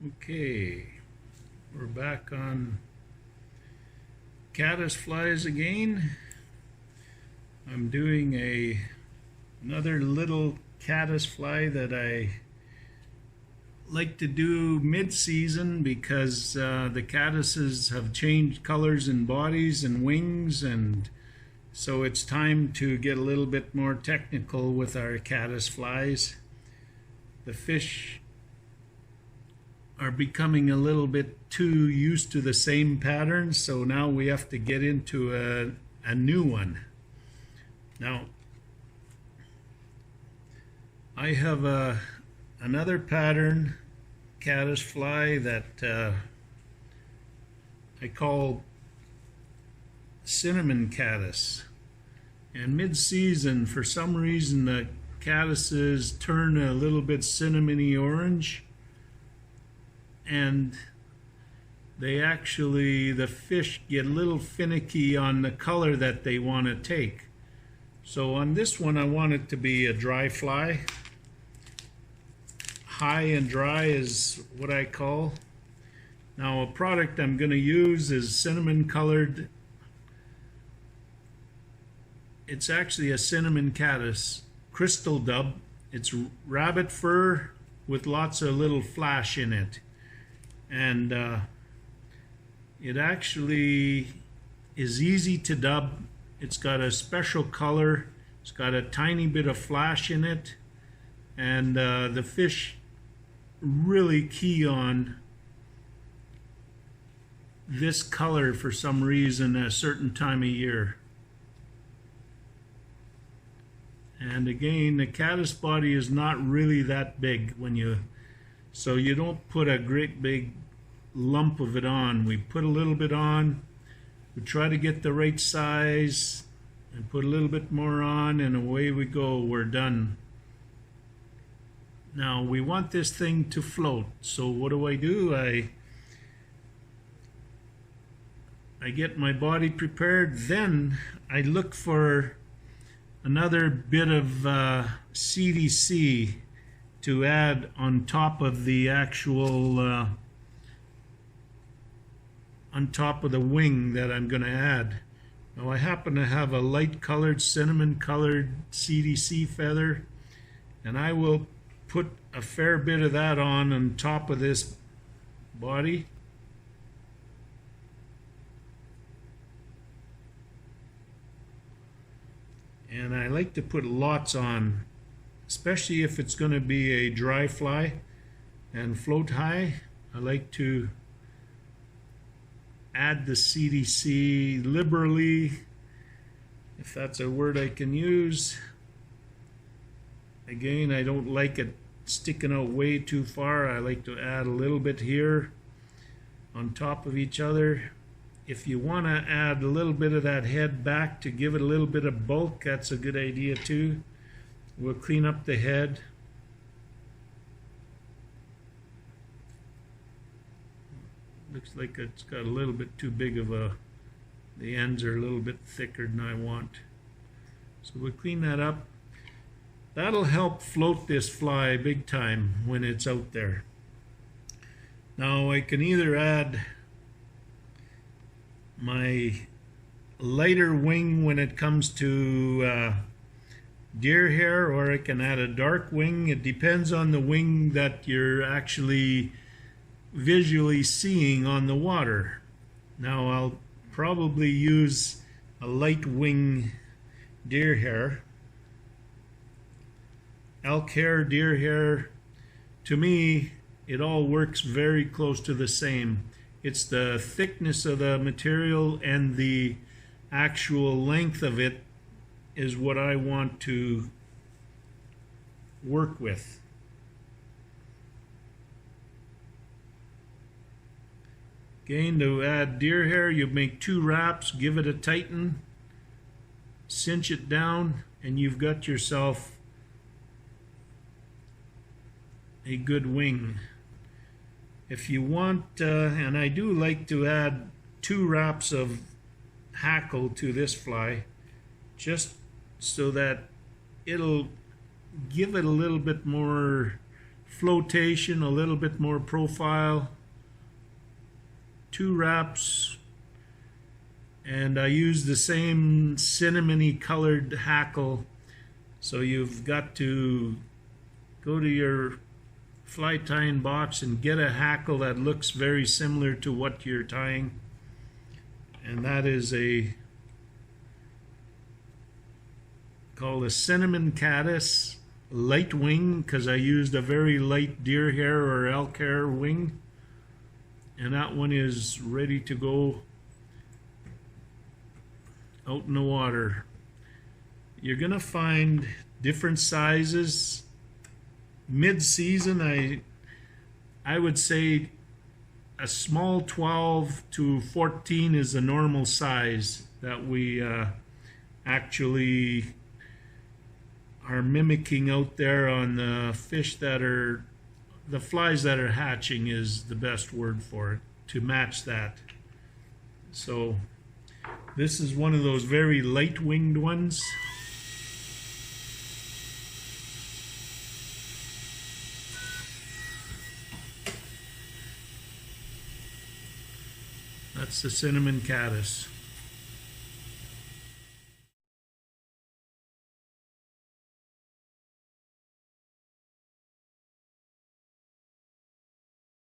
Okay, we're back on caddis flies again. I'm doing another little caddis fly that I like to do mid-season because the caddises have changed colors and bodies and wings, and so it's time to get a little bit more technical with our caddis flies. The fish are becoming a little bit too used to the same patterns, so now we have to get into a new one. Now, I have another pattern caddis fly that I call cinnamon caddis, and mid-season for some reason the caddises turn a little bit cinnamony orange, and the fish get a little finicky on the color that they want to take. So on this one I want it to be a dry fly. High and dry is what I call. Now a product I'm going to use is cinnamon colored. It's actually a cinnamon caddis crystal dub. It's rabbit fur with lots of little flash in it. And it actually is easy to dub. It's got a special color. It's got a tiny bit of flash in it, and the fish really key on this color for some reason at a certain time of year. And again, the caddis body is not really that big so you don't put a great big lump of it on. We put a little bit on, we try to get the right size and put a little bit more on, and away we go, we're done. Now we want this thing to float, so what do? I get my body prepared, then I look for another bit of CDC to add on top of the actual on top of the wing that I'm going to add. Now I happen to have a light colored, cinnamon colored CDC feather, and I will put a fair bit of that on top of this body. And I like to put lots on, especially if it's going to be a dry fly and float high. I like to add the CDC liberally, if that's a word I can use. Again, I don't like it sticking out way too far. I like to add a little bit here on top of each other. If you want to add a little bit of that head back to give it a little bit of bulk, that's a good idea too. We'll clean up the head. Looks like it's got a little bit too big of the ends are a little bit thicker than I want. So we'll clean that up. That'll help float this fly big time when it's out there. Now I can either add my lighter wing when it comes to deer hair, or I can add a dark wing. It depends on the wing that you're actually visually seeing on the water. Now I'll probably use a light wing deer hair. Elk hair, deer hair, to me it all works very close to the same. It's the thickness of the material and the actual length of it is what I want to work with. Again, to add deer hair, you make 2 wraps, give it a tighten, cinch it down, and you've got yourself a good wing. If you want, and I do like to add 2 wraps of hackle to this fly, just so that it'll give it a little bit more flotation, a little bit more profile, 2 wraps, and I use the same cinnamony colored hackle. So you've got to go to your fly tying box and get a hackle that looks very similar to what you're tying, and that is called a cinnamon caddis light wing, because I used a very light deer hair or elk hair wing, and that one is ready to go out in the water. You're gonna find different sizes. Mid-season, I would say a small 12 to 14 is the normal size that we actually are mimicking out there on the fish that are, the flies that are hatching is the best word for it, to match that. So this is one of those very light-winged ones. That's the cinnamon caddis.